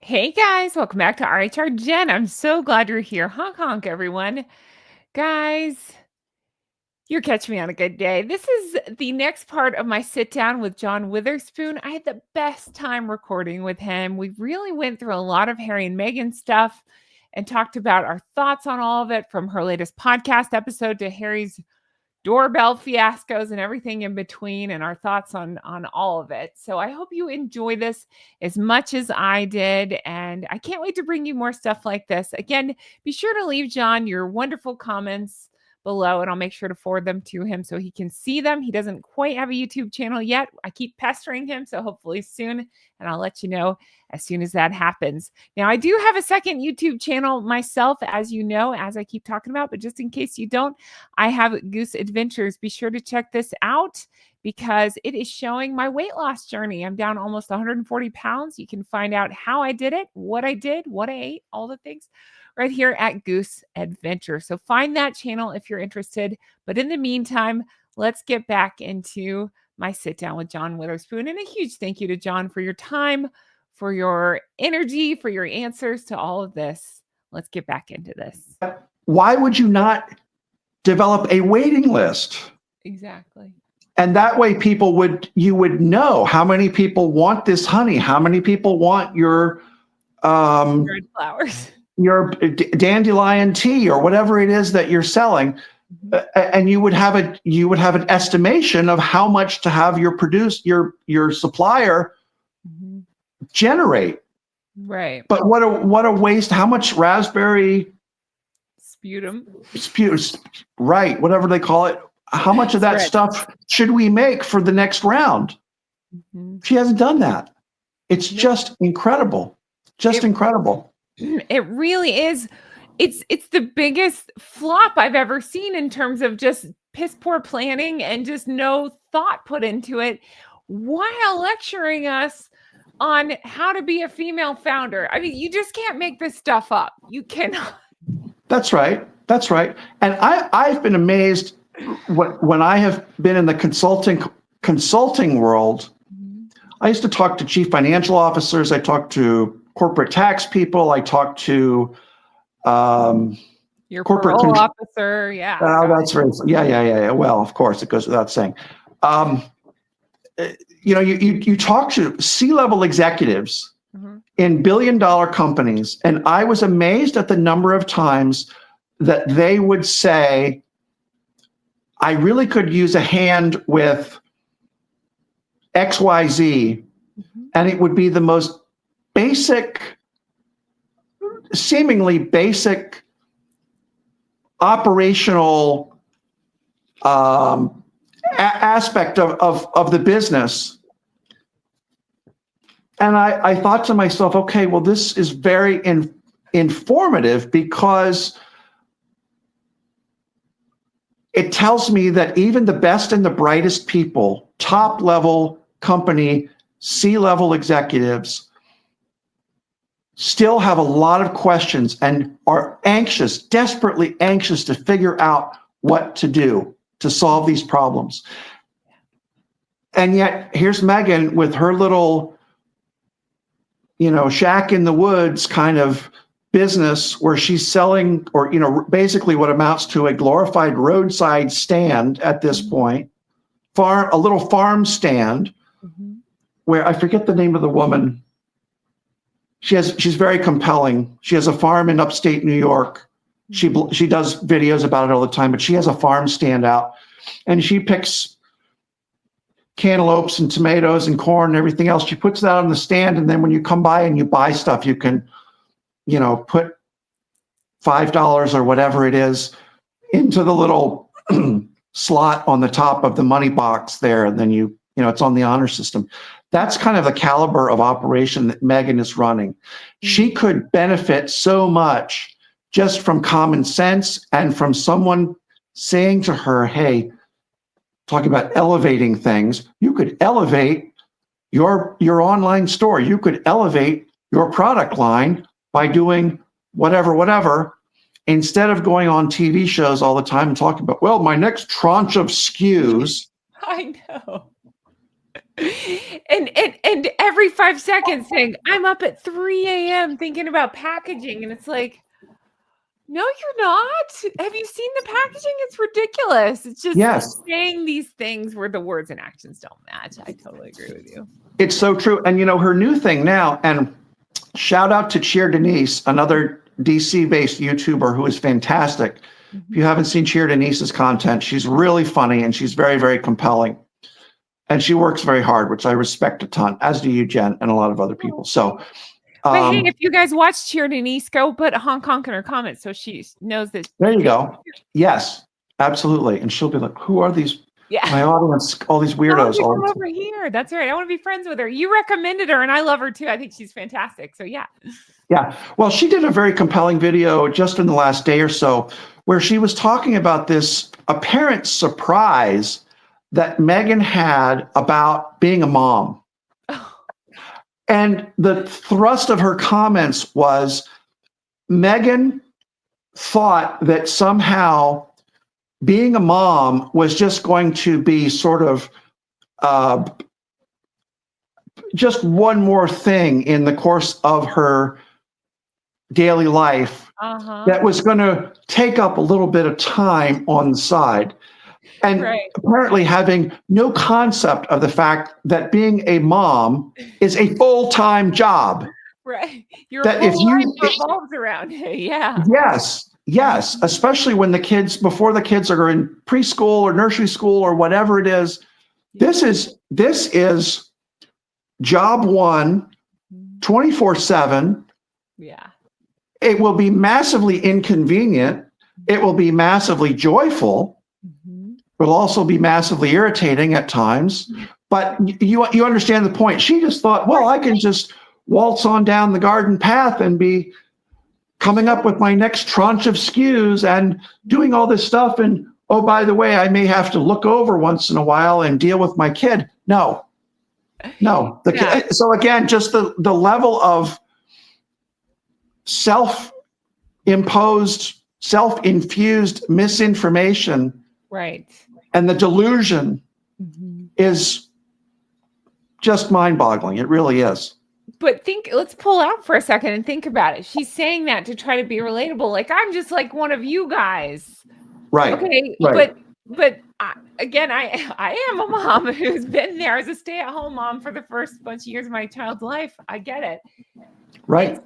Hey guys, welcome back to RHR Jen. I'm so glad you're here. Honk honk, everyone. Guys, you're catching me on a good day. This is the next part of my sit down with John Witherspoon. I had the best time recording with him. We really went through a lot of Harry and Meghan stuff and talked about our thoughts on all of it, from her latest podcast episode to Harry's doorbell fiascos and everything in between, and our thoughts on all of it. So I hope you enjoy this as much as I did, and I can't wait to bring you more stuff like this. Again, be sure to leave John your wonderful comments below, and I'll make sure to forward them to him so he can see them. He doesn't quite have a YouTube channel yet. I keep pestering him, so hopefully soon, and I'll let you know as soon as that happens. Now, I do have a second YouTube channel myself, as you know, as I keep talking about, but just in case you don't, I have Goose Adventures. Be sure to check this out because it is showing my weight loss journey. I'm down almost 140 pounds. You can find out how I did it, what I did, what I ate, all the things right here at Goose Adventure. So find that channel if you're interested. But in the meantime, let's get back into my sit down with John Witherspoon. And a huge thank you to John for your time, for your energy, for your answers to all of this. Let's get back into this. Why would you not develop a waiting list? Exactly. And that way you would know how many people want this honey, how many people want your red flowers, your dandelion tea, or whatever it is that you're selling. And you would have an estimation of how much to have your supplier generate. Right. But what a waste. How much raspberry sputum, right, whatever they call it, how much of that stuff should we make for the next round? She hasn't done that. It's just incredible. Incredible. It really is. It's the biggest flop I've ever seen in terms of just piss poor planning and just no thought put into it, while lecturing us on how to be a female founder. I mean, you just can't make this stuff up. You cannot. That's right. And I've been amazed when I have been in the consulting world. I used to talk to chief financial officers. I talked to corporate tax people. I talked to your corporate officer. Yeah. That's right. Yeah. Well, of course, it goes without saying. You talk to C-level executives in billion-dollar companies, and I was amazed at the number of times that they would say, I really could use a hand with XYZ, and it would be the most seemingly basic operational aspect of the business. And I thought to myself, okay, well, this is very informative, because it tells me that even the best and the brightest people, top level company, C-level executives, still have a lot of questions and are desperately anxious to figure out what to do to solve these problems. And yet here's Meghan with her little, shack in the woods kind of business, where she's selling, or, basically what amounts to a glorified roadside stand at this point, a little farm stand, where I forget the name of the woman. She's very compelling. She has a farm in upstate New York. She does videos about it all the time, but she has a farm stand out, and she picks cantaloupes and tomatoes and corn and everything else. She puts that on the stand, and then when you come by and you buy stuff, you can, put $5 or whatever it is into the little slot on the top of the money box there, and then it's on the honor system. That's kind of the caliber of operation that Meghan is running. She could benefit so much just from common sense and from someone saying to her, hey, talking about elevating things, you could elevate your online store. You could elevate your product line by doing whatever, instead of going on TV shows all the time and talking about, well, my next tranche of SKUs. I know. And every 5 seconds saying, I'm up at 3 a.m. thinking about packaging. And it's like, no, you're not. Have you seen the packaging? It's ridiculous. It's just saying these things where the words and actions don't match. I totally agree with you. It's so true. And, her new thing now, and shout out to Cheer Denise, another DC-based YouTuber who is fantastic. If you haven't seen Cheer Denise's content, she's really funny and she's very, very compelling. And she works very hard, which I respect a ton, as do you, Jen, and a lot of other people. So, but hey, if you guys watch Cheer Denise, go put Hong Kong in her comments so she knows this. There you go. Yes, absolutely. And she'll be like, who are these? Yeah. My audience, all these weirdos. Come over here. That's right. I want to be friends with her. You recommended her and I love her too. I think she's fantastic. So yeah. Yeah. Well, she did a very compelling video just in the last day or so where she was talking about this apparent surprise that Meghan had about being a mom. And the thrust of her comments was Meghan thought that somehow being a mom was just going to be sort of just one more thing in the course of her daily life that was going to take up a little bit of time on the side. And apparently having no concept of the fact that being a mom is a full-time job. Right. Your whole life revolves around it. Yeah. Yes. Especially when before the kids are in preschool or nursery school or whatever it is. This is job one, 24/7. Yeah. It will be massively inconvenient. It will be massively joyful. Will also be massively irritating at times, but you understand the point. She just thought, well, I can just waltz on down the garden path and be coming up with my next tranche of SKUs and doing all this stuff. And oh, by the way, I may have to look over once in a while and deal with my kid. No. So again, just the level of self-imposed, self-infused misinformation. Right. And the delusion is just mind-boggling. It really is. But let's pull out for a second and think about it. She's saying that to try to be relatable. Like, I'm just like one of you guys. Right. Okay. Right. But again, I am a mom who's been there as a stay-at-home mom for the first bunch of years of my child's life. I get it. Right. And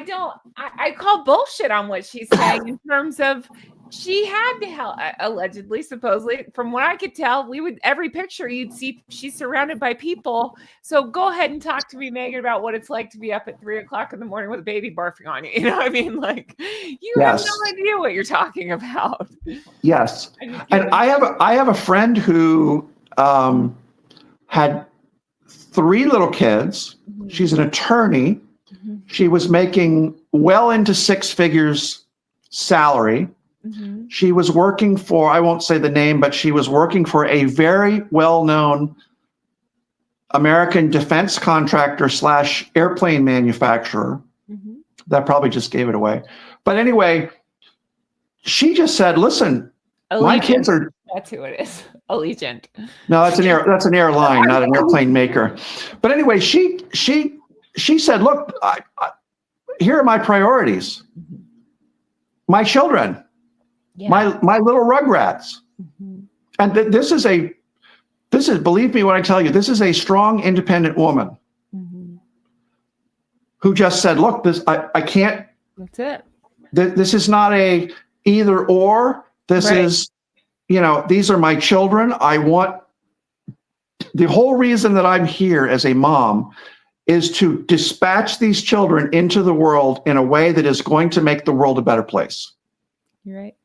so I call bullshit on what she's saying in terms of she had to help, allegedly, supposedly, from what I could tell, every picture you'd see, she's surrounded by people. So go ahead and talk to me, Meghan, about what it's like to be up at 3 o'clock in the morning with a baby barfing on you. You know what I mean? Like, you have no idea what you're talking about. Yes. And I have a friend who had 3 little kids. She's an attorney. She was making well into 6 figures salary. She was working for, I won't say the name, but she was working for a very well-known American defense contractor / airplane manufacturer. That probably just gave it away. But anyway, she just said, listen, Allegiant. My kids are... That's who it is. Allegiant. No, that's an airline, not an airplane maker. But anyway, she said, look, here are my priorities. My children. Yeah. My little rugrats. And this is believe me when I tell you, this is a strong, independent woman who just said, look, I can't. That's it. This is not a either or. This is, these are my children. The whole reason that I'm here as a mom is to dispatch these children into the world in a way that is going to make the world a better place. You're right.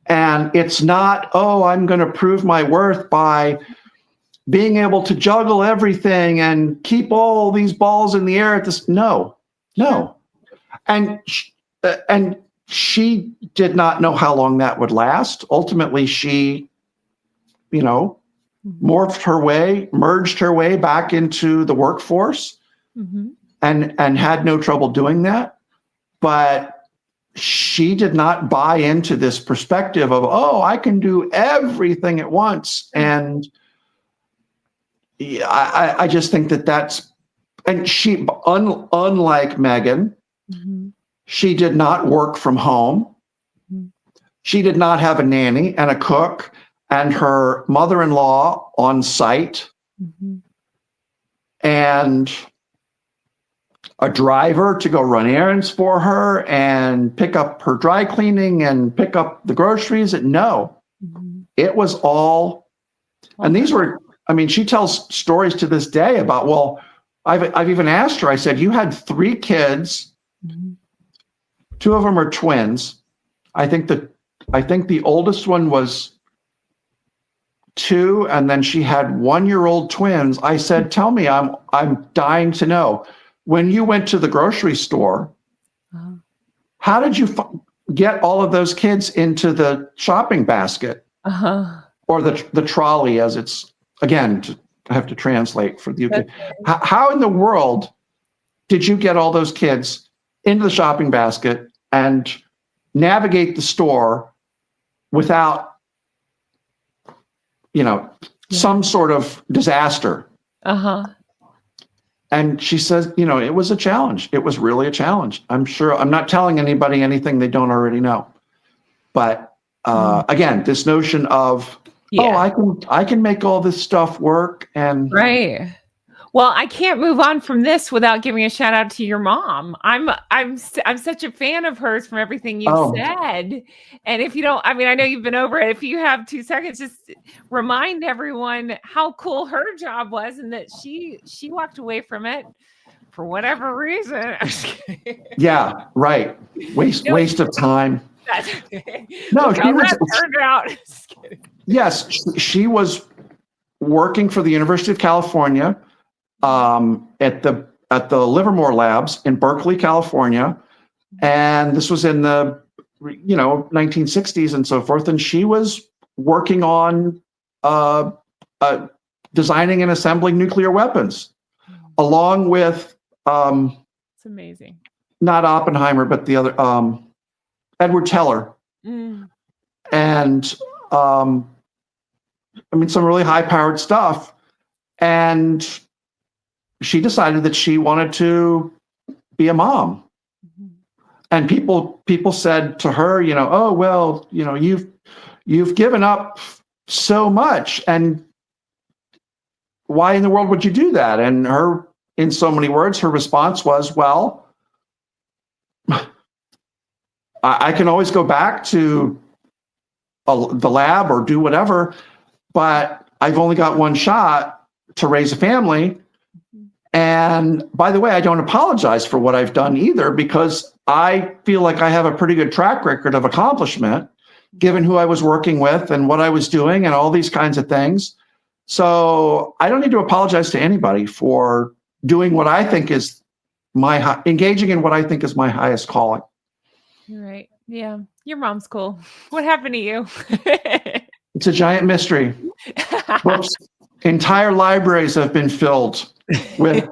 And it's not, I'm going to prove my worth by being able to juggle everything and keep all these balls in the air at this. No. And she did not know how long that would last. Ultimately, she, merged her way back into the workforce and had no trouble doing that. But she did not buy into this perspective of, I can do everything at once. And yeah, I just think that's, and she, unlike Meghan, Mm-hmm. she did not work from home. Mm-hmm. She did not have a nanny and a cook and her mother-in-law on site Mm-hmm. and a driver to go run errands for her and pick up her dry cleaning and pick up the groceries. No, Mm-hmm. it was all, and these were, I mean, she tells stories to this day about, well, I've even asked her, I said, you had 3 kids, Mm-hmm. 2 of them are twins. I think the oldest one was 2, and then she had 1-year-old twins. I said, tell me, I'm dying to know. When you went to the grocery store, Uh-huh. how did you get all of those kids into the shopping basket Uh-huh. or the trolley, as it's, again, I have to translate for the UK. That's How in the world did you get all those kids into the shopping basket and navigate the store without, some sort of disaster? Uh-huh. And she says, it was a challenge. It was really a challenge. I'm sure I'm not telling anybody anything they don't already know. But again, this notion of, Yeah. I can make all this stuff work. And Right. Well, I can't move on from this without giving a shout out to your mom. I'm such a fan of hers from everything you've said. And if you don't, I mean, I know you've been over it. If you have 2 seconds, just remind everyone how cool her job was and that she walked away from it for whatever reason. I'm just kidding. yeah, right. Waste of time. That's okay. No, Look she how was, that turned out. Just kidding. yes, she was working for the University of California at the Livermore Labs in Berkeley, California. And this was in the 1960s and so forth. And she was working on designing and assembling nuclear weapons, along with It's amazing. not Oppenheimer, but the other Edward Teller. Mm. And I mean, some really high-powered stuff. And she decided that she wanted to be a mom. Mm-hmm. And people said to her, oh, well, you've given up so much, and why in the world would you do that? And her, in so many words, her response was, well, I can always go back to the lab or do whatever, but I've only got one shot to raise a family. And by the way, I don't apologize for what I've done either, because I feel like I have a pretty good track record of accomplishment, given who I was working with and what I was doing and all these kinds of things. So I don't need to apologize to anybody for doing what I think is engaging in what I think is my highest calling. You're right. Yeah. Your mom's cool. What happened to you? It's a giant mystery. Books, entire libraries have been filled with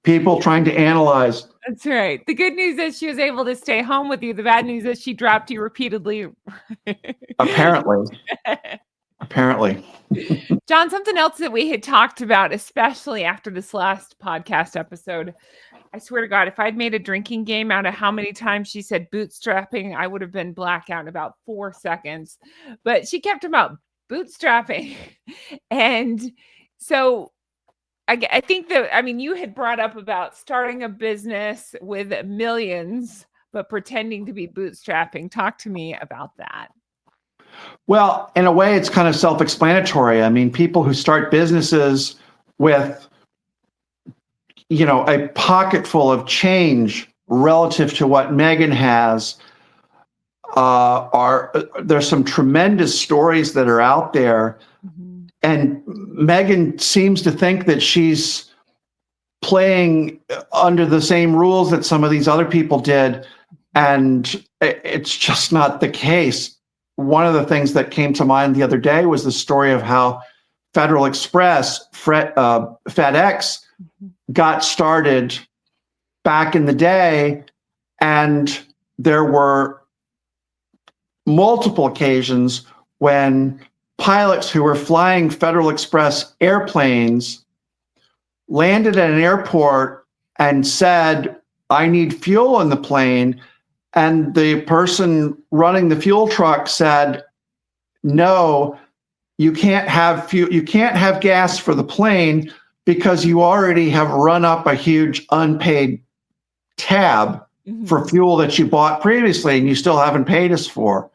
people trying to analyze. That's right. The good news is she was able to stay home with you. The bad news is she dropped you repeatedly. Apparently. John, something else that we had talked about, especially after this last podcast episode, I swear to God, if I'd made a drinking game out of how many times she said bootstrapping, I would have been blackout in about 4 seconds. But she kept about bootstrapping. And so I think that, I mean, you had brought up about starting a business with millions, but pretending to be bootstrapping. Talk to me about that. Well, in a way, it's kind of self-explanatory. I mean, people who start businesses with, a pocket full of change relative to what Meghan has, there's some tremendous stories that are out there. Mm-hmm. And Meghan seems to think that she's playing under the same rules that some of these other people did. And it's just not the case. One of the things that came to mind the other day was the story of how Federal Express, FedEx, got started back in the day. And there were multiple occasions when pilots who were flying Federal Express airplanes landed at an airport and said, I need fuel in the plane. And the person running the fuel truck said, no, you can't have fuel, you can't have gas for the plane because you already have run up a huge unpaid tab for fuel that you bought previously and you still haven't paid us for.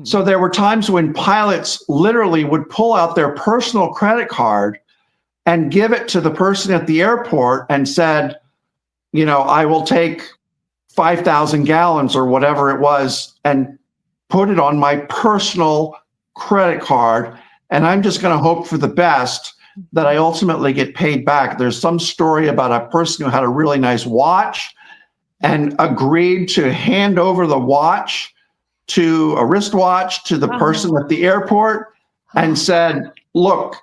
So there were times when pilots literally would pull out their personal credit card and give it to the person at the airport and said, you know, I will take 5,000 gallons or whatever it was and put it on my personal credit card. And I'm just going to hope for the best that I ultimately get paid back. There's some story about a person who had a really nice watch and agreed to hand over the watch to a wristwatch to the person at the airport and said, look,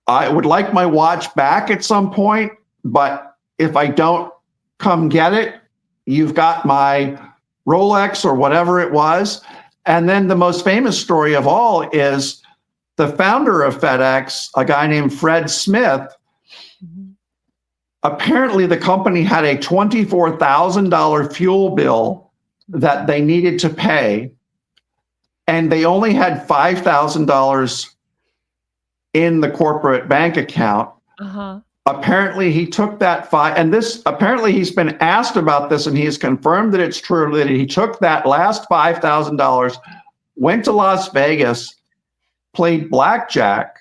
I would like my watch back at some point, but if I don't come get it, you've got my Rolex or whatever it was. And then the most famous story of all is the founder of FedEx, a guy named Fred Smith. Apparently the company had a $24,000 fuel bill that they needed to pay, and they only had $5,000 in the corporate bank account. Apparently he took that apparently he's been asked about this and he has confirmed that it's true, that he took that last $5,000, went to Las Vegas, played blackjack,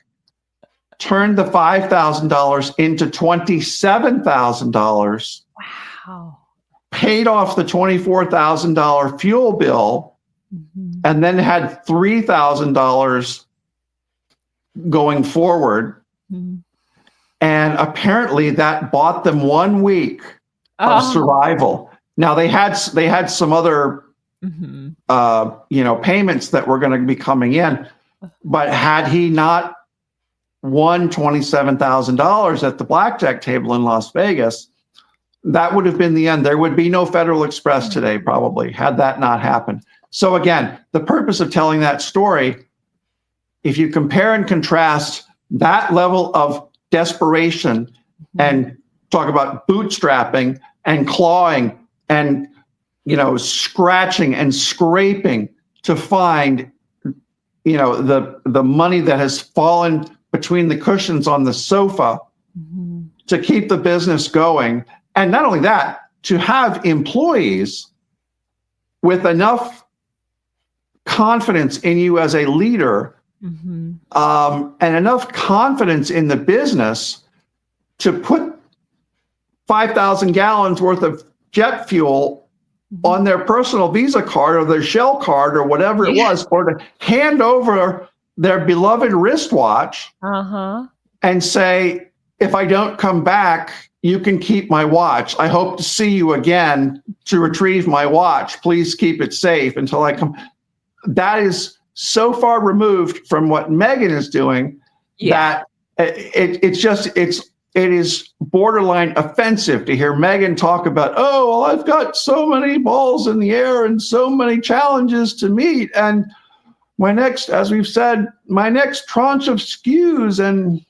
turned the $5,000 into $27,000. Wow. Paid off the $24,000 fuel bill, and then had $3,000 going forward. And apparently that bought them 1 week of survival. Now they had some other payments that were going to be coming in, but had he not won $27,000 at the blackjack table in Las Vegas, that would have been the end. There would be no Federal Express today, probably, had that not happened. So again, the purpose of telling that story, if you compare and contrast that level of desperation and talk about bootstrapping and clawing and, scratching and scraping to find, the money that has fallen between the cushions on the sofa to keep the business going. And not only that, to have employees with enough confidence in you as a leader and enough confidence in the business to put 5,000 gallons worth of jet fuel on their personal Visa card or their Shell card or whatever it was, or to hand over their beloved wristwatch and say, if I don't come back, you can keep my watch. I hope to see you again to retrieve my watch. Please keep it safe until I come. That is so far removed from what Meghan is doing that it is borderline offensive to hear Meghan talk about, oh, well, I've got so many balls in the air and so many challenges to meet. And as we've said, my next tranche of SKUs, and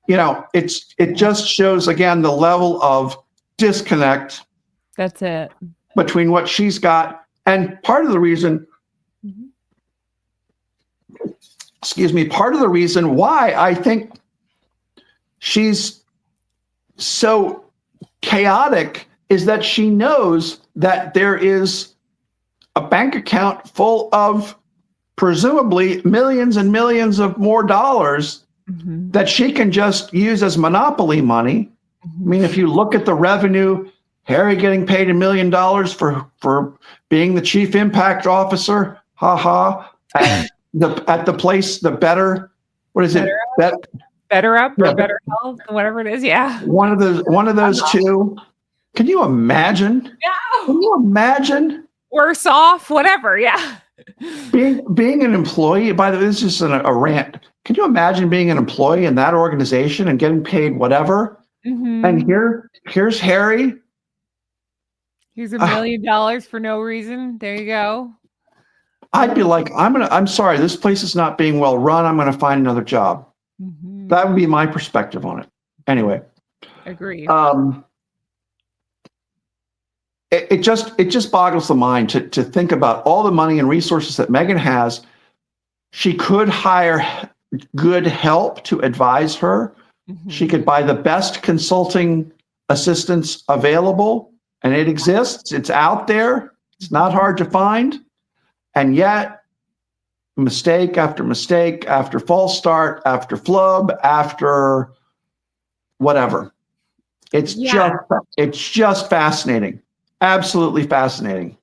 it just shows again the level of disconnect. That's it. Between what she's got and part of the reason why I think she's so chaotic is that she knows that there is a bank account full of presumably millions and millions of more dollars that she can just use as monopoly money. I mean, if you look at the revenue, Harry getting paid $1 million for being the chief impact officer, at the place, the Better, what is it? Better Up or Better Health, whatever it is. Yeah. One of those two. Can you imagine? No. Can you imagine? Worse off, whatever. Yeah. Being an employee, by the way, this is a rant. Can you imagine being an employee in that organization and getting paid whatever? And here's Harry. Here's $1 million for no reason. There you go. I'd be like, I'm sorry, this place is not being well run. I'm going to find another job. Mm-hmm. That would be my perspective on it. Anyway, Agreed. It just boggles the mind to think about all the money and resources that Meghan has. She could hire good help to advise her. Mm-hmm. She could buy the best consulting assistance available, and it exists. It's out there. It's not hard to find. And yet, mistake after mistake, after false start, after flub, after whatever. It's just fascinating. Absolutely fascinating.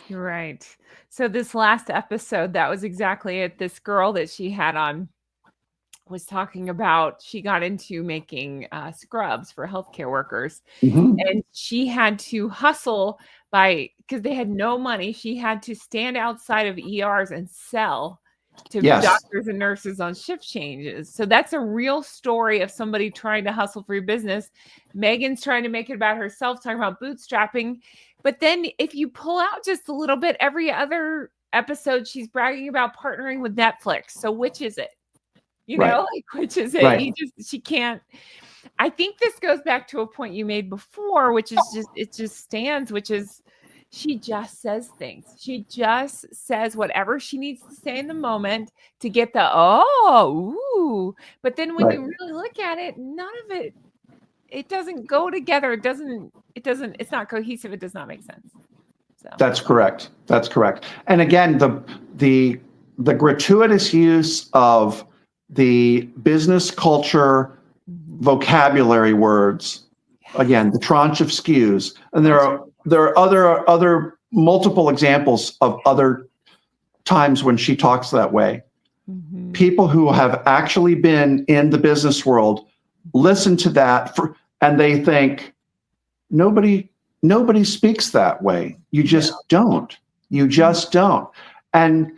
You're right. So this last episode, that was exactly it. This girl that she had on was talking about, she got into making scrubs for healthcare workers. Mm-hmm. And she had to hustle because they had no money. She had to stand outside of ERs and sell to doctors and nurses on shift changes. So that's a real story of somebody trying to hustle for your business. Meghan's trying to make it about herself, talking about bootstrapping. But then if you pull out just a little bit, every other episode, she's bragging about partnering with Netflix. So which is it? You know, like, which is it? Right. She can't. I think this goes back to a point you made before, which is it just stands, which is she just says things. She just says whatever she needs to say in the moment to get the, ooh. But then when you really look at it, none of it doesn't go together. It's not cohesive. It does not make sense. So. That's correct. And again, the gratuitous use of the business culture vocabulary words, again, the tranche of skews, and there are other multiple examples of other times when she talks that way. Mm-hmm. People who have actually been in the business world listen to that and they think nobody speaks that way. You just don't. You just don't. And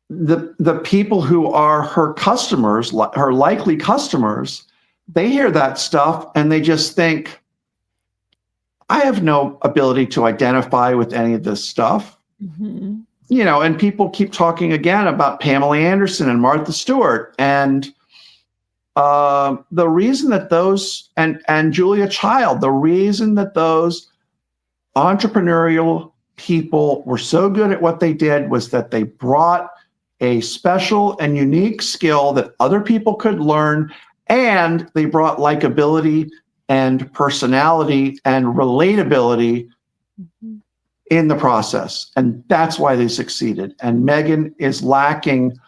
the people who are her customers, her likely customers, they hear that stuff and they just think, I have no ability to identify with any of this stuff. Mm-hmm. You know, and people keep talking again about Pamela Anderson and Martha Stewart. And the reason that those, and Julia Child, the reason that those entrepreneurial people were so good at what they did was that they brought a special and unique skill that other people could learn, and they brought likability and personality and relatability in the process. And that's why they succeeded. And Meghan is lacking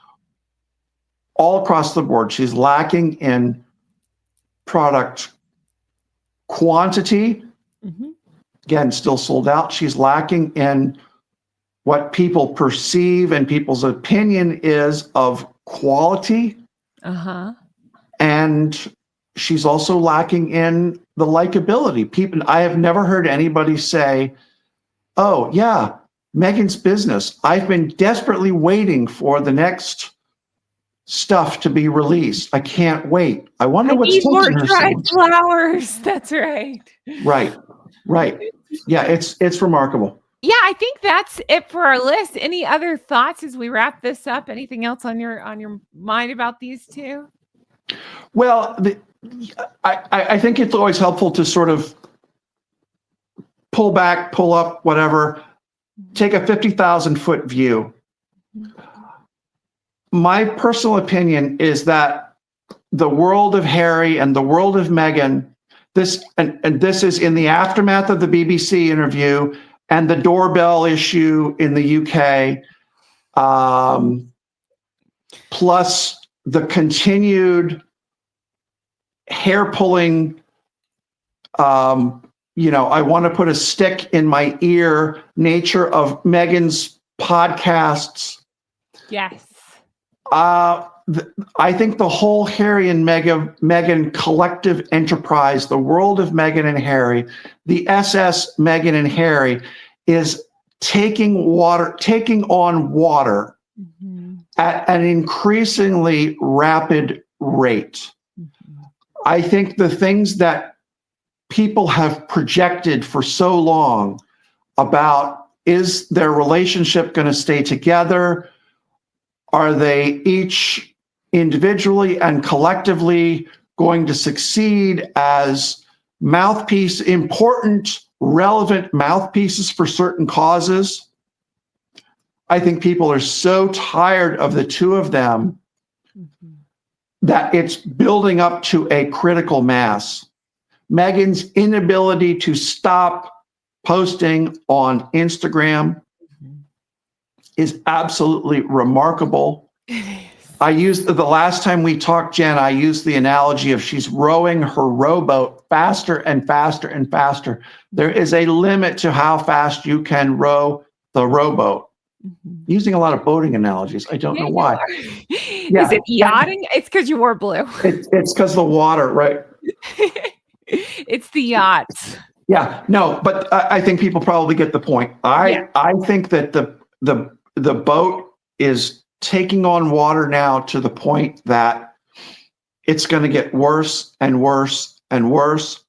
all across the board. She's lacking in product quantity. Mm-hmm. Again, still sold out. She's lacking in what people perceive and people's opinion is of quality. Uh-huh. And she's also lacking in the likability. People, I have never heard anybody say, oh, yeah, Meghan's business. I've been desperately waiting for the next stuff to be released. I can't wait. I wonder what's more dried flowers. That's right. Right. Yeah, it's remarkable. Yeah, I think that's it for our list. Any other thoughts as we wrap this up? Anything else on your mind about these two? Well, I think it's always helpful to sort of pull back, pull up, whatever, take a 50,000-foot view. My personal opinion is that the world of Harry and the world of Meghan, this is in the aftermath of the BBC interview and the Doorbell issue in the UK, plus the continued hair-pulling, I want to put a stick in my ear nature of Meghan's podcasts. Yes. I think the whole Harry and Meghan collective enterprise, the world of Meghan and Harry, the SS Meghan and Harry, is taking on water at an increasingly rapid rate. I think the things that people have projected for so long about Is their relationship going to stay together? Are they each individually and collectively going to succeed as important, relevant mouthpieces for certain causes? I think people are so tired of the two of them that it's building up to a critical mass. Meghan's inability to stop posting on Instagram is absolutely remarkable. I used the last time we talked, Jen, I used the analogy of she's rowing her rowboat faster and faster and faster. There is a limit to how fast you can row the rowboat. Using a lot of boating analogies. I don't know why. Is it yachting? It's because you wore blue. It's because the water, right? It's the yachts. Yeah, no, but I think people probably get the point. I think that the boat is taking on water now to the point that it's going to get worse and worse and worse.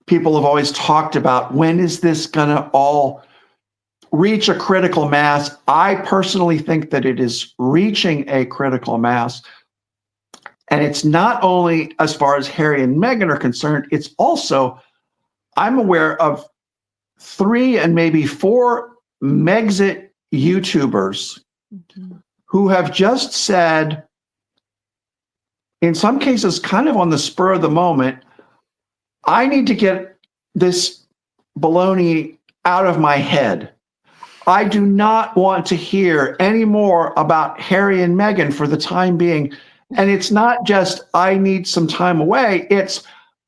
People have always talked about, when is this going to all reach a critical mass? I personally think that it is reaching a critical mass. And it's not only as far as Harry and Meghan are concerned, it's also, I'm aware of 3 and maybe 4 Megxit YouTubers who have just said, in some cases kind of on the spur of the moment, I need to get this baloney out of my head. I do not want to hear any more about Harry and Meghan for the time being. And it's not just, I need some time away. It's,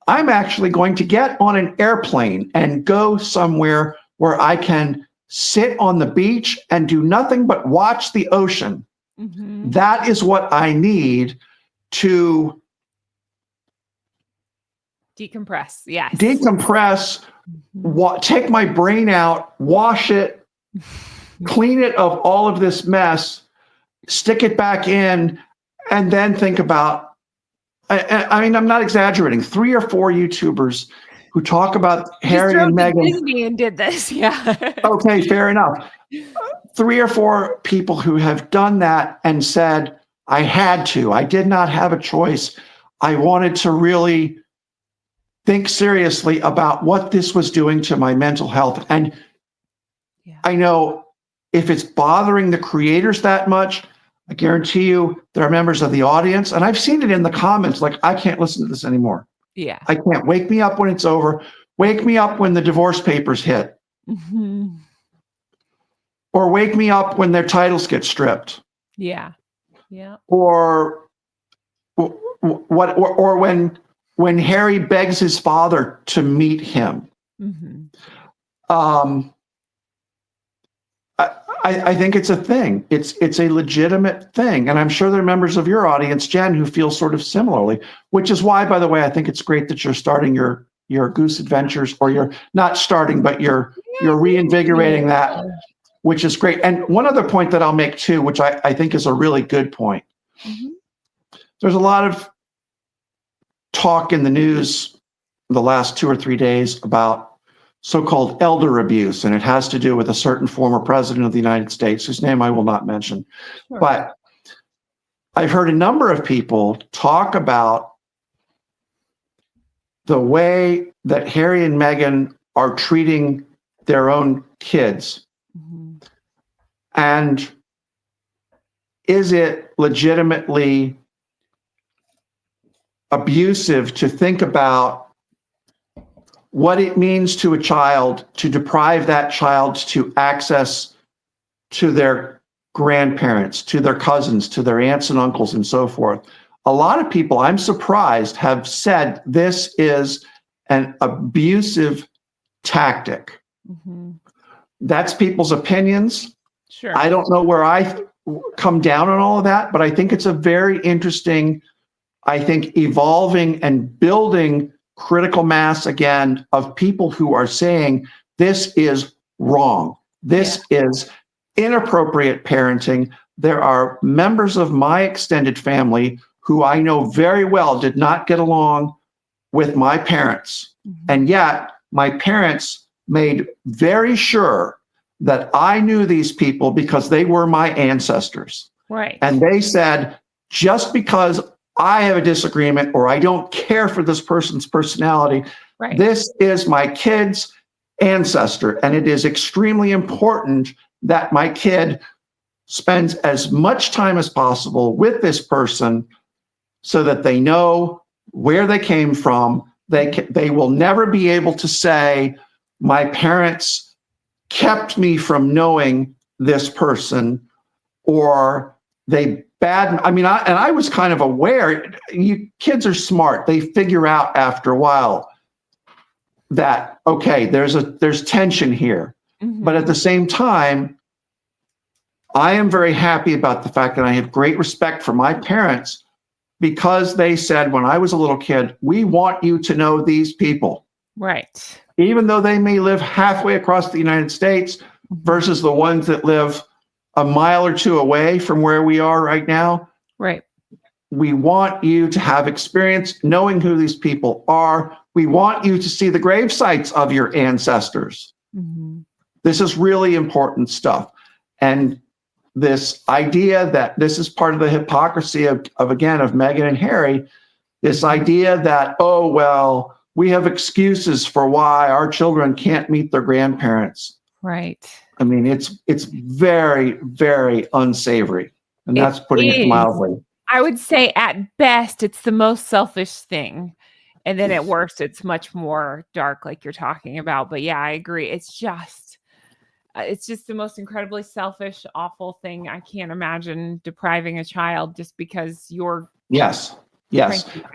I'm actually going to get on an airplane and go somewhere where I can sit on the beach and do nothing but watch the ocean. That is what I need to decompress. Yes. Decompress, take my brain out, wash it, clean it of all of this mess, stick it back in, and then think about, I mean, I'm not exaggerating, 3 or 4 YouTubers who talk about Harry and Meghan. Disney and did this, yeah. Okay, fair enough. 3 or 4 people who have done that and said, I had to. I did not have a choice. I wanted to really think seriously about what this was doing to my mental health. And I know if it's bothering the creators that much, I guarantee you there are members of the audience, and I've seen it in the comments, like, I can't listen to this anymore. Yeah. I can't. Wake me up when it's over. Wake me up when the divorce papers hit. Or wake me up when their titles get stripped. Yeah. Yeah. Or when Harry begs his father to meet him. I think it's a thing. It's a legitimate thing. And I'm sure there are members of your audience, Jen, who feel sort of similarly, which is why, by the way, I think it's great that you're starting your Goose Adventures, or you're not starting, but you're reinvigorating that, which is great. And one other point that I'll make too, which I think is a really good point. There's a lot of talk in the news the last 2 or 3 days about so-called elder abuse, and it has to do with a certain former president of the United States, whose name I will not mention. Sure. But I've heard a number of people talk about the way that Harry and Meghan are treating their own kids. And is it legitimately abusive to think about what it means to a child to deprive that child to access to their grandparents, to their cousins, to their aunts and uncles, and so forth? A lot of people, I'm surprised, have said this is an abusive tactic. That's people's opinions. Sure. I don't know where I come down on all of that, but I think it's a very interesting, I think, evolving and building critical mass again of people who are saying this is wrong. This is inappropriate parenting. There are members of my extended family who I know very well did not get along with my parents. And yet my parents made very sure that I knew these people because they were my ancestors. Right. And they said, just because I have a disagreement or I don't care for this person's personality, Right. this is my kid's ancestor. And it is extremely important that my kid spends as much time as possible with this person so that they know where they came from. They will never be able to say, my parents kept me from knowing this person, or I was kind of aware. You kids are smart. They figure out after a while that, okay, there's tension here. Mm-hmm. But at the same time, I am very happy about the fact that I have great respect for my parents, because they said when I was a little kid, we want you to know these people. Right. Even though they may live halfway across the United States versus the ones that live a mile or two away from where we are right now. Right. We want you to have experience knowing who these people are. We want you to see the grave sites of your ancestors. Mm-hmm. This is really important stuff. And this idea that this is part of the hypocrisy of Meghan and Harry, this idea that, oh, well, we have excuses for why our children can't meet their grandparents. Right. I mean, it's very, very unsavory. And that's putting it mildly. I would say at best, it's the most selfish thing. And then at worst, it's much more dark, like you're talking about. But yeah, I agree. It's just the most incredibly selfish, awful thing. I can't imagine depriving a child just because you're. Yes.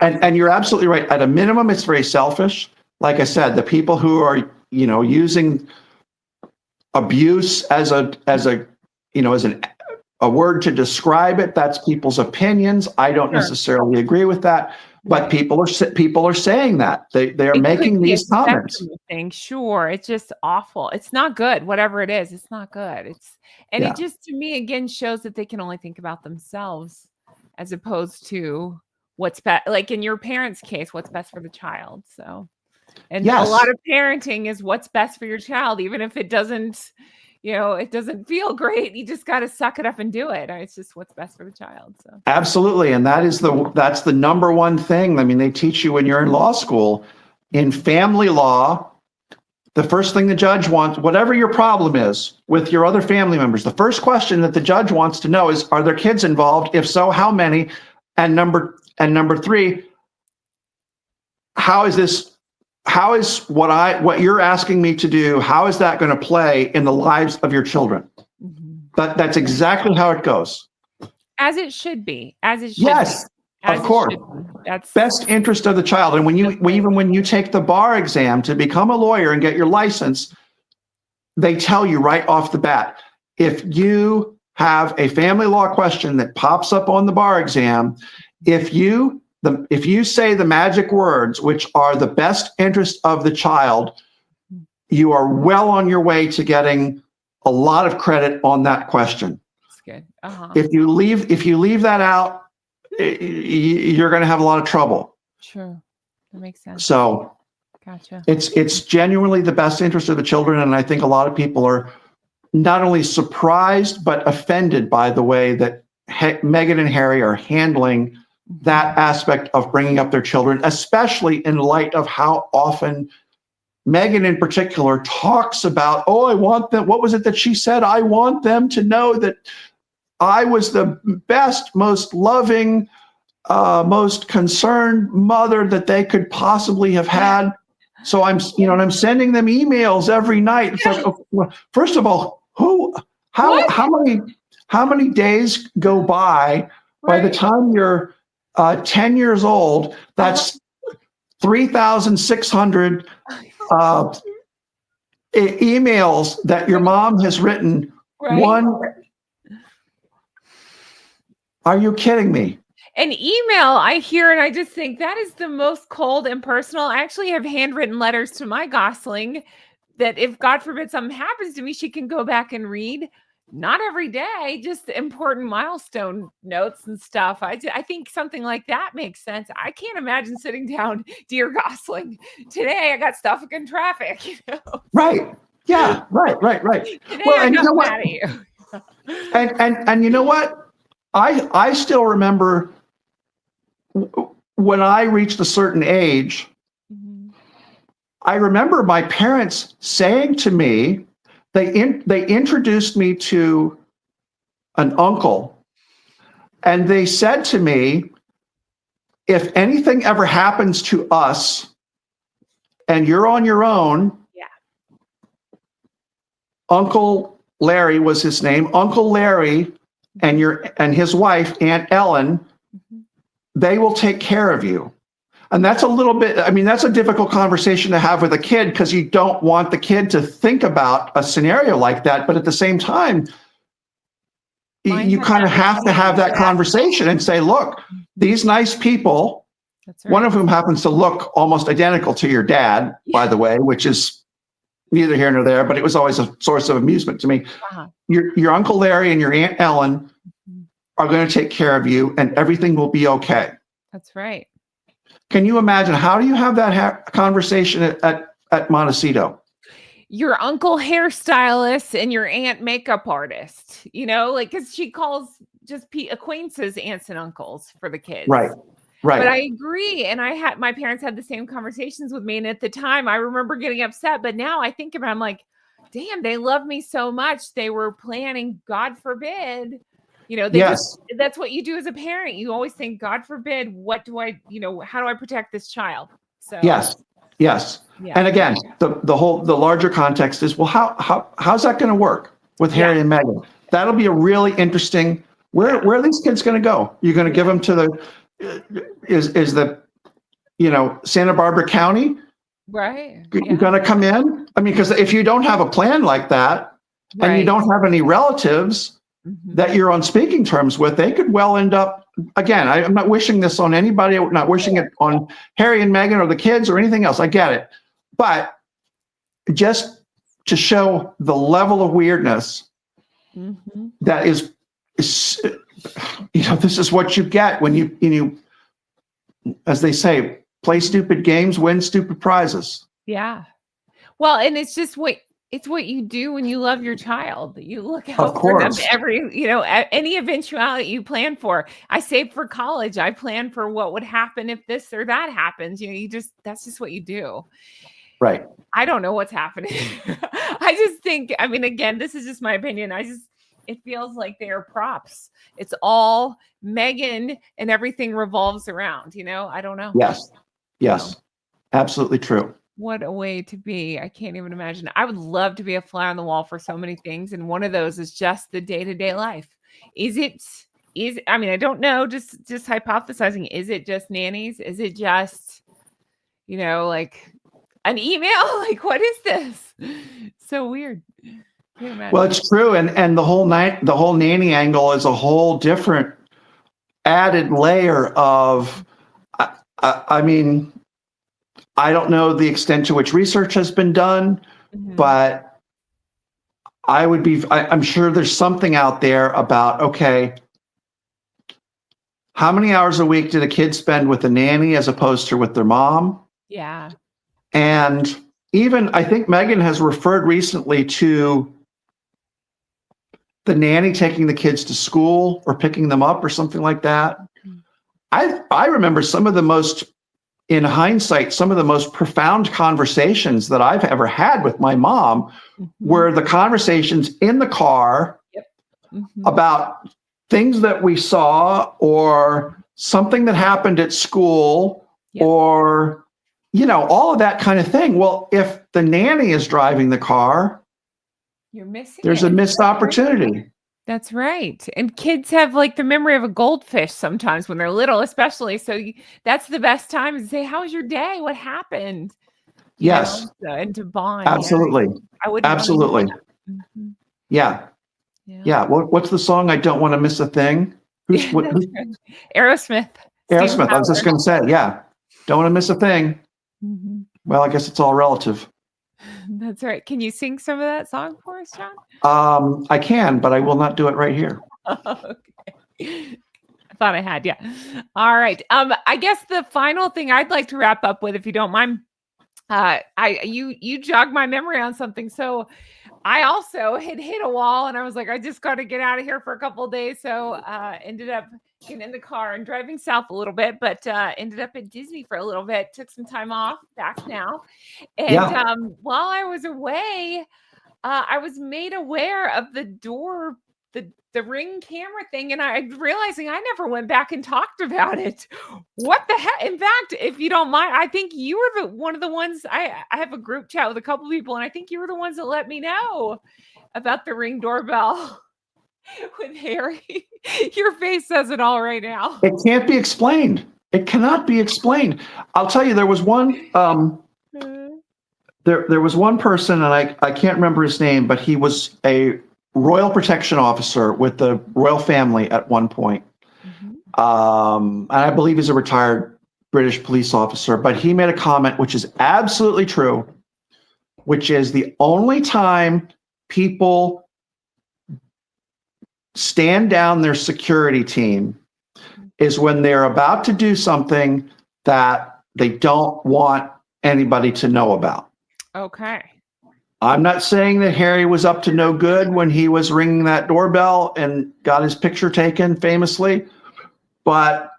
And you're absolutely right. At a minimum, it's very selfish. Like I said, the people who are, using abuse as a word to describe it, that's people's opinions. I don't necessarily agree with that, but people are saying that they are making these comments. Sure, it's just awful. It's not good. Whatever it is, it's not good. It just, to me, again, shows that they can only think about themselves as opposed to what's best. Like in your parents' case, what's best for the child. So, and a lot of parenting is what's best for your child, even if it doesn't. It doesn't feel great. You just got to suck it up and do it. It's just what's best for the child. So absolutely. And that's the number one thing. I mean, they teach you when you're in law school. In family law, the first thing the judge wants, whatever your problem is with your other family members, the first question that the judge wants to know is, are there kids involved? If so, how many? And number three, how is what you're asking me to do, how is that going to play in the lives of your children? Mm-hmm. That's exactly how it goes. As it should be. Yes, of course. That's best interest of the child. And when you take the bar exam to become a lawyer and get your license, they tell you right off the bat, if you have a family law question that pops up on the bar exam, if you say the magic words, which are the best interest of the child, you are well on your way to getting a lot of credit on that question. That's good. Uh-huh. If you leave that out, you're going to have a lot of trouble. Sure, that makes sense. So, gotcha. It's genuinely the best interest of the children, and I think a lot of people are not only surprised but offended by the way that Meghan and Harry are handling that aspect of bringing up their children, especially in light of how often Meghan in particular talks about, I want them, what was it that she said? I want them to know that I was the best, most loving, most concerned mother that they could possibly have had. So I'm sending them emails every night. It's like, first of all, how many days go by the time you're 10 years old? That's 3,600 emails that your mom has written. Right. Are you kidding me? An email I hear, and I just think that is the most cold and personal. I actually have handwritten letters to my Gosling that if God forbid something happens to me, she can go back and read. not every day, just important milestone notes and stuff. I think something like that makes sense. I can't imagine sitting down, dear Gosling, today I got stuck in traffic. Right. Yeah. Right. Today Well, I and you got know what? mad at you. And you know what? I still remember when I reached a certain age, Mhm. I remember my parents saying to me, they introduced me to an uncle, and they said to me, if anything ever happens to us and you're on your own, Yeah. Uncle Larry was his name, Uncle Larry and his wife, Aunt Ellen, Mhm. they will take care of you. And that's a little bit, I mean, that's a difficult conversation to have with a kid because you don't want the kid to think about a scenario like that. But at the same time, Mine you had kind of that with have to me. have that Yeah. conversation and say, look, these nice people, That's one right. of whom happens to look almost identical to your dad, by the way, which is neither here nor there, but it was always a source of amusement to me. Uh-huh. Your Uncle Larry and your Aunt Ellen Mhm. are going to take care of you and everything will be okay. That's right. Can you imagine, how do you have that conversation at Montecito? Your uncle hairstylist and your aunt makeup artist, like, because she calls just acquaintances aunts and uncles for the kids. Right, But I right. agree, and my parents had the same conversations with me, and at the time, I remember getting upset, but now I think about it, I'm like, "Damn, they love me so much, they were planning, God forbid." They just Yes, that's what you do as a parent, you always think, "God forbid, what do I how do I protect this child?" So, yes, yes. yeah. And again, the larger context is, well, how's that going to work with Yeah, Harry and Meghan? That'll be a really interesting. yeah, Where are these kids going to go? You're going to give yeah, them to is the Santa Barbara County? right, You're yeah, going to come in? I mean, because if you don't have a plan like that and you right, don't have any relatives mhm, that you're on speaking terms with, they could well end up, again, I'm not wishing this on anybody, I'm not wishing it on Harry and Meghan or the kids or anything else. I get it. But just to show the level of weirdness mhm. that is this is what you get when you, as they say, play stupid games, win stupid prizes. Yeah. Well, and it's what you do when you love your child. You look Of out for them course. any eventuality you plan for. I saved for college. I plan for what would happen if this or that happens. That's just what you do. Right. I don't know what's happening. I just think, I mean, again, this is just my opinion. It feels like they are props. It's all Megan and everything revolves around, I don't know. Yes. So. Yes. Absolutely true. What a way to be. I can't even imagine. I would love to be a fly on the wall for so many things, and one of those is just the day-to-day life. Is it I mean, I don't know, just hypothesizing. Is it just nannies? Is it just, like an email? Like, what is this? So weird. Can't Well, imagine. it's true, and the whole nanny angle is a whole different added layer of. I mean, I don't know the extent to which research has been done, Mhm. but I'm sure there's something out there about, okay, how many hours a week did a kid spend with a nanny as opposed to with their mom? Yeah. And even I think Megan has referred recently to the nanny taking the kids to school or picking them up or something like that. Mhm. I remember in hindsight, some of the most profound conversations that I've ever had with my mom Mhm. were the conversations in the car Yep. Mhm. about things that we saw or something that happened at school Yep. or all of that kind of thing. Well, if the nanny is driving the car, You're missing there's a it. missed That's right. opportunity. That's right. And kids have like the memory of a goldfish sometimes when they're little, especially. So that's the best time to say, "How was your day? What happened?" Yes, And to bond. Yeah. absolutely. I wouldn't want to miss Absolutely. that. Mhm. Yeah. Yeah. Yeah. What's the song? I don't want to miss a thing. Yeah, that's Who's right. Aerosmith, Steven Aerosmith? I was just Tyler. going to say, yeah. Don't want to miss a thing. Mhm. Well, I guess it's all relative. That's right. Can you sing some of that song for us, John? I can, but I will not do it right here. Okay. I thought I had, yeah. All right. I guess the final thing I'd like to wrap up with, if you don't mind, you jogged my memory on something. So I also had hit a wall and I was like, I just got to get out of here for a couple of days. So ended up getting in the car and driving south a little bit, but ended up at Disney for a little bit, took some time off, back now. And Yeah. while I was away, I was made aware of the Ring camera thing, and I'm realizing I never went back and talked about it. What the heck? In fact, if you don't mind, I think you were one of the ones. I have a group chat with a couple people, and I think you were the ones that let me know about the Ring doorbell with Harry. Your face says it all right now. It can't be explained. It cannot be explained. I'll tell you, there was one. There was one person, and I can't remember his name, but he was a royal protection officer with the royal family at one point. And I believe he's a retired British police officer, but he made a comment which is absolutely true, which is the only time people stand down their security team is when they're about to do something that they don't want anybody to know about. Okay. I'm not saying that Harry was up to no good when he was ringing that doorbell and got his picture taken famously, but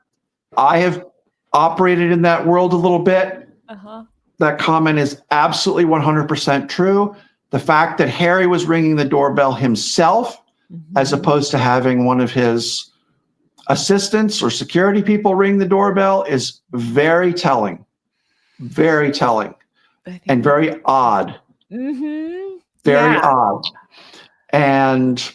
I have operated in that world a little bit. That comment is absolutely 100% true. The fact that Harry was ringing the doorbell himself, as opposed to having one of his assistants or security people ring the doorbell, is very telling, and very odd. Very odd. And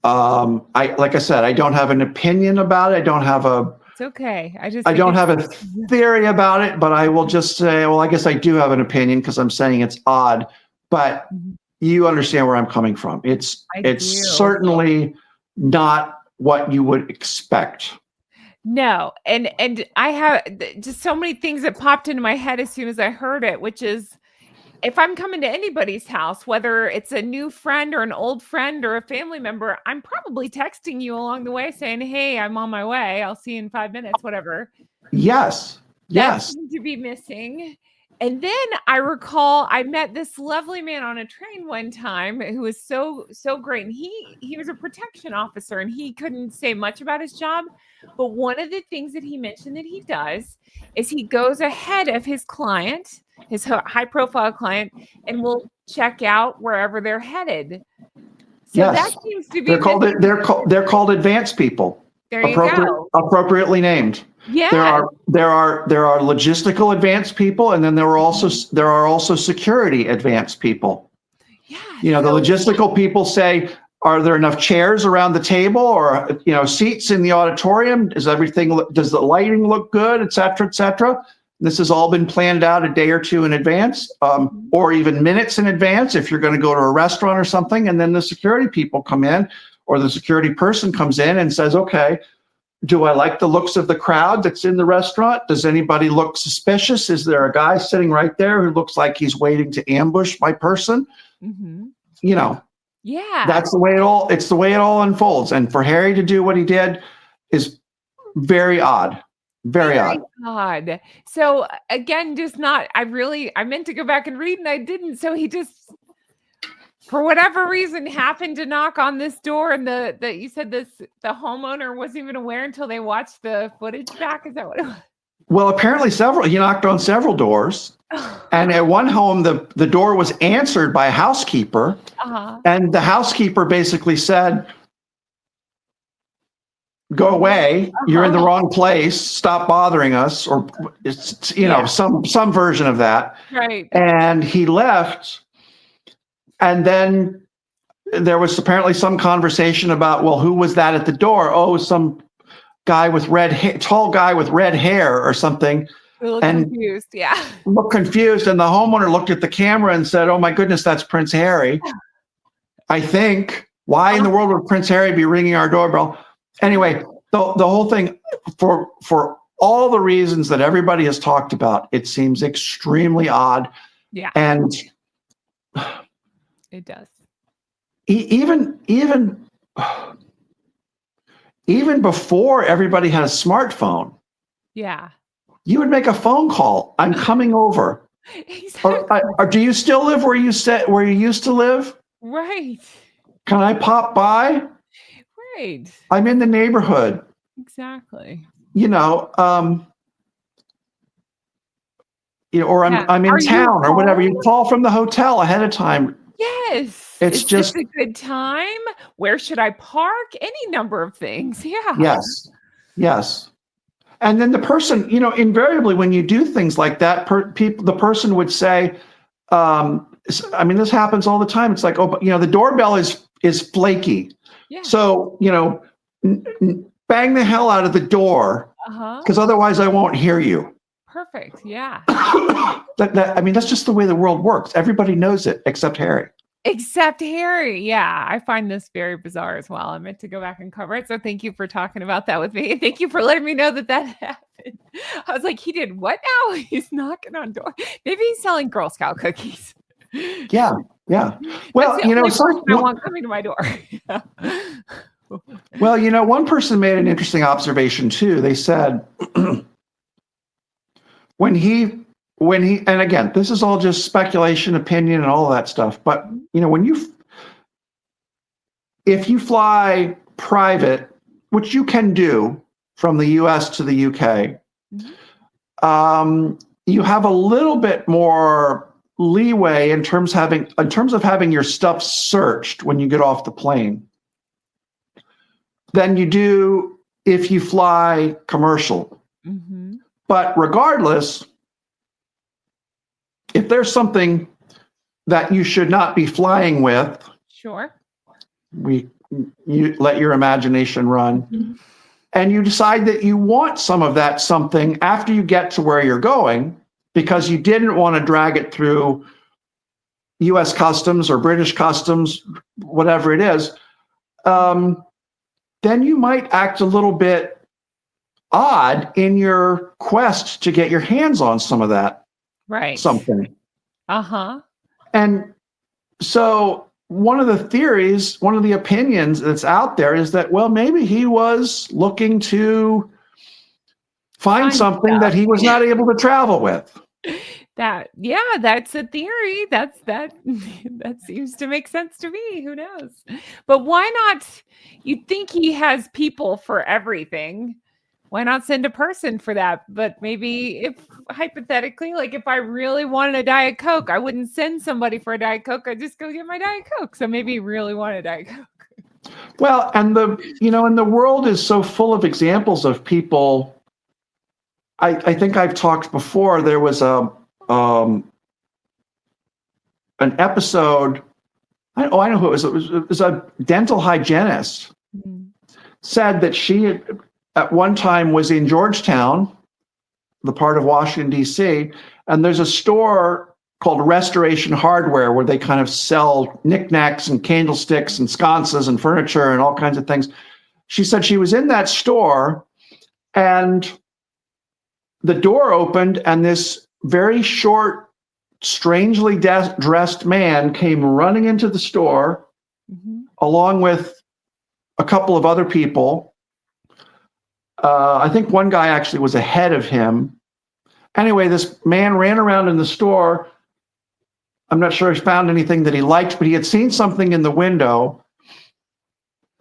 like I said, I don't have an opinion about it. It's okay. I don't have a theory about it, but I will just say, well, I guess I do have an opinion because I'm saying it's odd, but you understand where I'm coming from. It's certainly not what you would expect. No. And I have just so many things that popped into my head as soon as I heard it, which is, if I'm coming to anybody's house, whether it's a new friend or an old friend or a family member, I'm probably texting you along the way saying, hey, I'm on my way. I'll see you in 5 minutes, whatever. Yes. That seemed to be missing. And then I recall I met this lovely man on a train one time who was so great. And he was a protection officer and he couldn't say much about his job. But one of the things that he mentioned that he does is he goes ahead of his client, his high profile client, and will check out wherever they're headed. So that seems to be they're called advanced people. There you go. Appropriately named. Yeah. There are logistical advanced people, and then there are also security advanced people. Yeah. The logistical people say, are there enough chairs around the table, or seats in the auditorium? Does the lighting look good, et cetera, et cetera? This has all been planned out a day or two in advance, or even minutes in advance if you're going to go to a restaurant or something. And then the security people come in, or the security person comes in and says, okay, do I like the looks of the crowd that's in the restaurant? Does anybody look suspicious? Is there a guy sitting right there who looks like he's waiting to ambush my person? Yeah. That's the way it's the way it all unfolds. And for Harry to do what he did is very odd. Very odd. So again, I meant to go back and read and I didn't. So he just, for whatever reason, happened to knock on this door, and you said the homeowner wasn't even aware until they watched the footage back. Is that what it was? Well, apparently he knocked on several doors. And at one home, the door was answered by a housekeeper. And the housekeeper basically said, go away. You're in the wrong place. Stop bothering us. Or it's, some version of that. Right. And he left. And then there was apparently some conversation about, well, who was that at the door? Oh, some guy with tall guy with red hair or something. Confused. Yeah. Looked confused. And the homeowner looked at the camera and said, oh my goodness, that's Prince Harry. I think. Why in the world would Prince Harry be ringing our doorbell? Anyway, the whole thing, for all the reasons that everybody has talked about, it seems extremely odd. Yeah. And It does. Even before everybody had a smartphone, Yeah. you would make a phone call. I'm coming over. Exactly. Or do you still live where you used to live? Right. Can I pop by? Right. I'm in the neighborhood. Exactly. Or Yeah. I'm in Are you town or whatever. You home? call from the hotel ahead of time. Yes. It's Is this just a good time? Where should I park? Any number of things. Yeah. yes. And then the person, invariably when you do things like that, the person would say, this happens all the time. It's like, oh, but the doorbell is flaky. Yeah. So, bang the hell out of the door Uh-huh. because otherwise I won't hear you. Perfect. Yeah. That's just the way the world works. Everybody knows it except Harry. Except Harry. Yeah. I find this very bizarre as well. I meant to go back and cover it. So thank you for talking about that with me. Thank you for letting me know that happened. I was like, he did what now? He's knocking on door. Maybe he's selling Girl Scout cookies. Yeah. Well, that's the only person I want coming to my door. Well, one person made an interesting observation too. They said when he, and again, this is all just speculation, opinion, and all that stuff. But if you fly private, which you can do from the U.S. to the U.K., you have a little bit more leeway in terms of having your stuff searched when you get off the plane than you do if you fly commercial. Mm-hmm. But regardless, if there's something that you should not be flying with, sure, you let your imagination run, and you decide that you want some of that something after you get to where you're going because you didn't want to drag it through U.S. Customs or British Customs, whatever it is, then you might act a little bit odd in your quest to get your hands on some of that something. Uh-huh. And so one of the opinions that's out there is that, well, maybe he was looking to find something that he was not able to travel with. That's a theory. That seems to make sense to me. Who knows? But why not? You'd think he has people for everything. Why not send a person for that? But maybe if hypothetically, like if I really wanted a Diet Coke, I wouldn't send somebody for a Diet Coke. I'd just go get my Diet Coke. So maybe he really wanted a Diet Coke. Well, and the world is so full of examples of people. I think I've talked before. There was an episode. I know who it was. It was a dental hygienist said that she at one time was in Georgetown, the part of Washington, D.C., and there's a store called Restoration Hardware where they kind of sell knickknacks and candlesticks and sconces and furniture and all kinds of things. She said she was in that store and the door opened and this very short, strangely dressed man came running into the store along with a couple of other people. I think one guy actually was ahead of him. Anyway, this man ran around in the store. I'm not sure he found anything that he liked, but he had seen something in the window.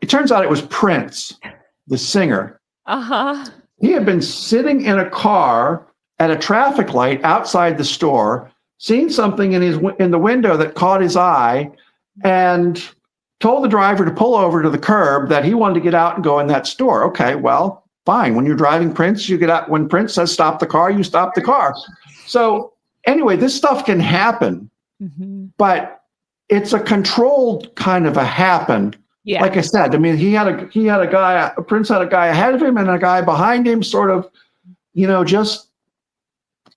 It turns out it was Prince, the singer. Uh-huh. He had been sitting in a car at a traffic light outside the store, seen something in the window that caught his eye, and told the driver to pull over to the curb that he wanted to get out and go in that store. Okay, well, fine. When you're driving Prince, you get out. When Prince says stop the car, you stop the car. So anyway, this stuff can happen, but it's a controlled kind of a happen. Yeah. Like I said, I mean, Prince had a guy ahead of him and a guy behind him, sort of, just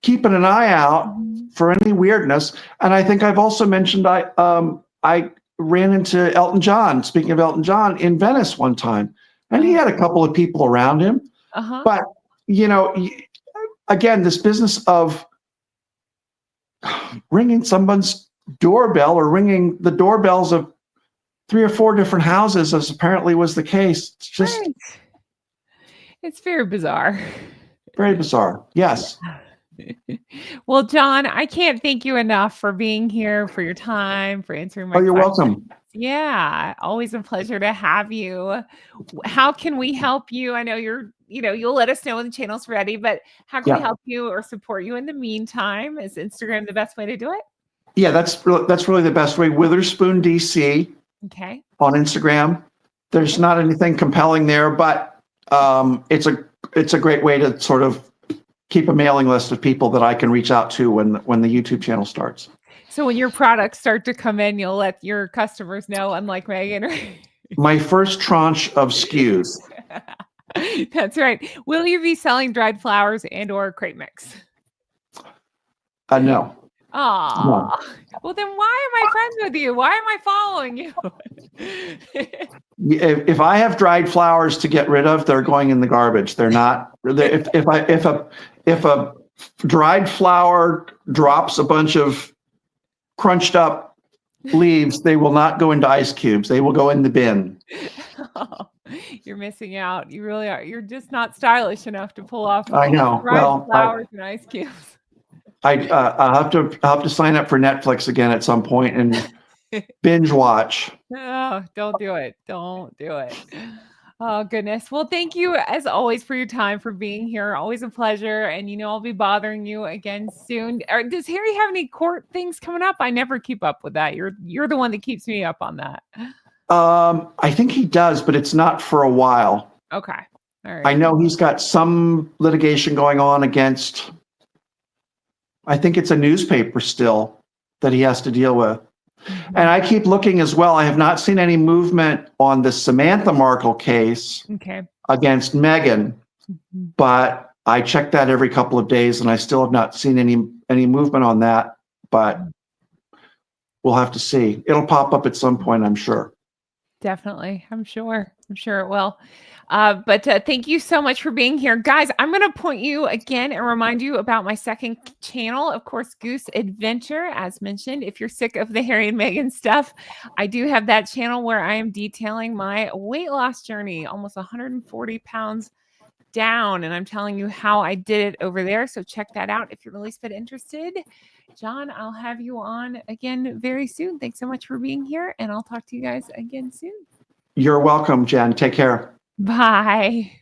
keeping an eye out for any weirdness. And I think I've also mentioned I ran into Elton John, speaking of Elton John, in Venice one time. And he had a couple of people around him. But, again, this business of ringing someone's doorbell or ringing the doorbells of 3 or 4 different houses, as apparently was the case. It's just Right. It's very bizarre. very bizarre. Yes. Well, John, I can't thank you enough for being here, for your time, for answering my Oh, you're questions. welcome. Yeah, always a pleasure to have you. How can we help you? I know you'll let us know when the channel's ready, but how can we Yeah. help you or support you in the meantime? Is Instagram the best way to do it? Yeah, that's really the best way. Witherspoon DC Okay. on Instagram. There's not anything compelling there, but it's a great way to sort of keep a mailing list of people that I can reach out to when the YouTube channel starts. So when your products start to come in, you'll let your customers know, unlike Megan. My first tranche of SKUs. That's right. Will you be selling dried flowers and or crepe mix? No. Aw. Well, then why am I friends with you? Why am I following you? If I have dried flowers to get rid of, they're going in the garbage. They're not. If a dried flower drops a bunch of crunched up leaves, they will not go into ice cubes. They will go in the bin. Oh, you're missing out. You really are. You're just not stylish enough to pull off I know. dried Well, flowers and ice cubes. I'll have to sign up for Netflix again at some point and binge watch. Oh, don't do it. Don't do it. Oh, goodness. Well, thank you as always for your time, for being here. Always a pleasure. And I'll be bothering you again soon. Does Harry have any court things coming up? I never keep up with that. You're the one that keeps me up on that. I think he does, but it's not for a while. Okay. All right. I know he's got some litigation going on against, I think it's a newspaper still that he has to deal with. And I keep looking as well. I have not seen any movement on the Samantha Markle case against Meghan, but I check that every couple of days and I still have not seen any movement on that, but we'll have to see. It'll pop up at some point, I'm sure. Definitely. I'm sure it will. But thank you so much for being here. Guys, I'm going to point you again and remind you about my second channel, of course, Goose Adventure, as mentioned. If you're sick of the Harry and Meghan stuff, I do have that channel where I am detailing my weight loss journey, almost 140 pounds down. And I'm telling you how I did it over there. So check that out if you're the least bit interested. John, I'll have you on again very soon. Thanks so much for being here. And I'll talk to you guys again soon. You're welcome, Jen. Take care. Bye.